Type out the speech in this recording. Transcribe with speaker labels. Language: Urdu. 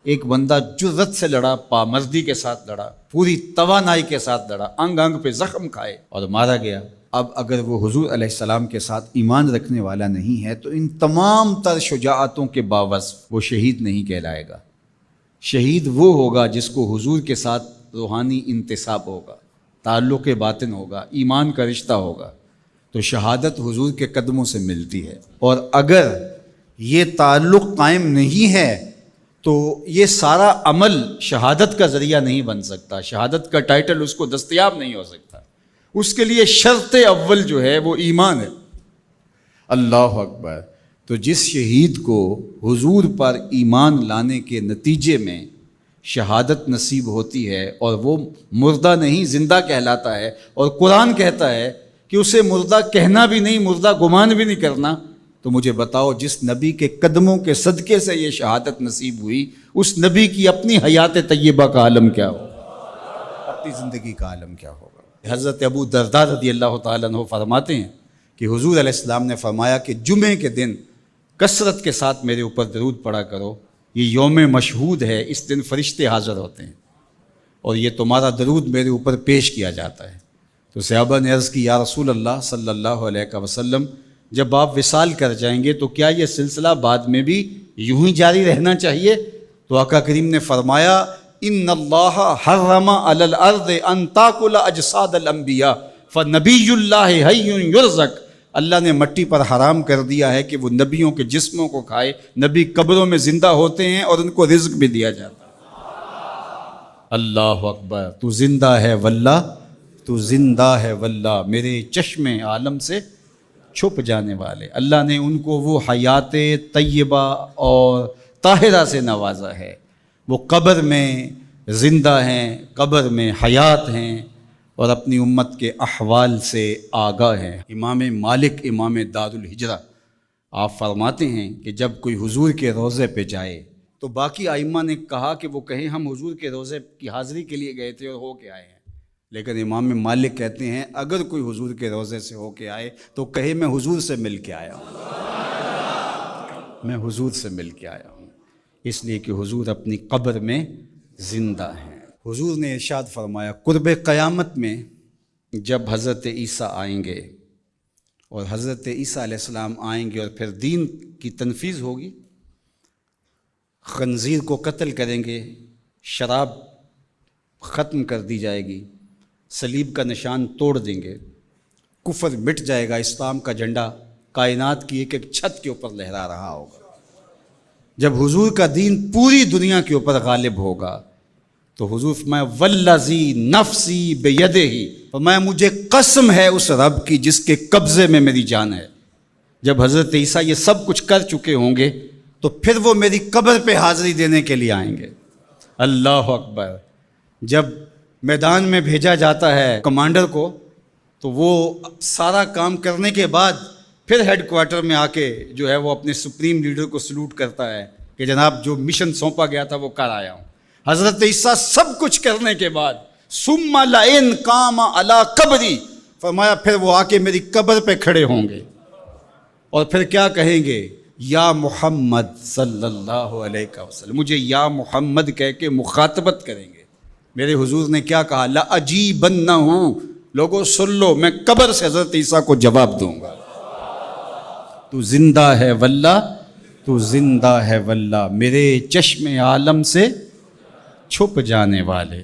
Speaker 1: ایک بندہ جرت سے لڑا، پامردی کے ساتھ لڑا، پوری توانائی کے ساتھ لڑا، انگ انگ پہ زخم کھائے اور مارا گیا۔ اب اگر وہ حضور علیہ السلام کے ساتھ ایمان رکھنے والا نہیں ہے تو ان تمام تر شجاعتوں کے باوصف وہ شہید نہیں کہلائے گا۔ شہید وہ ہوگا جس کو حضور کے ساتھ روحانی انتساب ہوگا، تعلق باطن ہوگا، ایمان کا رشتہ ہوگا، تو شہادت حضور کے قدموں سے ملتی ہے۔ اور اگر یہ تعلق قائم نہیں ہے تو یہ سارا عمل شہادت کا ذریعہ نہیں بن سکتا، شہادت کا ٹائٹل اس کو دستیاب نہیں ہو سکتا۔ اس کے لیے شرط اول جو ہے وہ ایمان ہے۔ اللہ اکبر۔ تو جس شہید کو حضور پر ایمان لانے کے نتیجے میں شہادت نصیب ہوتی ہے اور وہ مردہ نہیں زندہ کہلاتا ہے، اور قرآن کہتا ہے کہ اسے مردہ کہنا بھی نہیں، مردہ گمان بھی نہیں کرنا، تو مجھے بتاؤ جس نبی کے قدموں کے صدقے سے یہ شہادت نصیب ہوئی، اس نبی کی اپنی حیات طیبہ کا عالم کیا ہوگا، اپنی زندگی کا عالم کیا ہوگا۔ حضرت ابو درداء رضی اللہ تعالیٰ عنہ فرماتے ہیں کہ حضور علیہ السلام نے فرمایا کہ جمعے کے دن کثرت کے ساتھ میرے اوپر درود پڑھا کرو، یہ یوم مشہود ہے، اس دن فرشتے حاضر ہوتے ہیں اور یہ تمہارا درود میرے اوپر پیش کیا جاتا ہے۔ تو صحابہ نے عرض کی یا رسول اللہ صلی اللہ علیہ وسلم، جب آپ وصال کر جائیں گے تو کیا یہ سلسلہ بعد میں بھی یوں ہی جاری رہنا چاہیے؟ تو آقا کریم نے فرمایا ان اللہ حرم علی الارض ان تاکل اجساد الانبیاء فنبی اللہ حی یرزق، اللہ نے مٹی پر حرام کر دیا ہے کہ وہ نبیوں کے جسموں کو کھائے، نبی قبروں میں زندہ ہوتے ہیں اور ان کو رزق بھی دیا جاتا ہے۔ اللہ اکبر۔ تو زندہ ہے واللہ، تو زندہ ہے واللہ، میرے چشم عالم سے چھپ جانے والے۔ اللہ نے ان کو وہ حیات طیبہ اور طاہرہ سے نوازا ہے، وہ قبر میں زندہ ہیں، قبر میں حیات ہیں اور اپنی امت کے احوال سے آگاہ ہیں۔ امام مالک امام دار الہجرہ آپ فرماتے ہیں کہ جب کوئی حضور کے روضے پہ جائے تو باقی ائمہ نے کہا کہ وہ کہیں ہم حضور کے روضے کی حاضری کے لیے گئے تھے اور ہو کے آئے ہیں، لیکن امام مالک کہتے ہیں اگر کوئی حضور کے روضے سے ہو کے آئے تو کہے میں حضور سے مل کے آیا ہوں، میں حضور سے مل کے آیا ہوں، اس لیے کہ حضور اپنی قبر میں زندہ ہیں۔ حضور نے ارشاد فرمایا قرب قیامت میں جب حضرت عیسیٰ آئیں گے اور حضرت عیسیٰ علیہ السلام آئیں گے اور پھر دین کی تنفیذ ہوگی، خنزیر کو قتل کریں گے، شراب ختم کر دی جائے گی، صلیب کا نشان توڑ دیں گے، کفر مٹ جائے گا، اسلام کا جھنڈا کائنات کی ایک ایک چھت کے اوپر لہرا رہا ہوگا۔ جب حضور کا دین پوری دنیا کے اوپر غالب ہوگا تو حضور فرمایا والذی نفسی بیدہ، فرمایا مجھے قسم ہے اس رب کی جس کے قبضے میں میری جان ہے۔ جب حضرت عیسیٰ یہ سب کچھ کر چکے ہوں گے تو پھر وہ میری قبر پہ حاضری دینے کے لیے آئیں گے۔ اللہ اکبر۔ جب میدان میں بھیجا جاتا ہے کمانڈر کو تو وہ سارا کام کرنے کے بعد پھر ہیڈ کوارٹر میں آ کے جو ہے وہ اپنے سپریم لیڈر کو سلوٹ کرتا ہے کہ جناب جو مشن سونپا گیا تھا وہ کر آیا ہوں۔ حضرت عیسیٰ سب کچھ کرنے کے بعد ثم لئن قام علی قبری، فرمایا پھر وہ آ کے میری قبر پہ کھڑے ہوں گے اور پھر کیا کہیں گے یا محمد صلی اللہ علیہ وسلم، مجھے یا محمد کہہ کے مخاطبت کریں گے۔ میرے حضور نے کیا کہا لَأَجِیبَنَّهُ، لوگوں سن لو میں قبر سے حضرت عیسیٰ کو جواب دوں گا، تو زندہ ہے واللہ، تو زندہ ہے واللہ، میرے چشم عالم سے چھپ جانے والے۔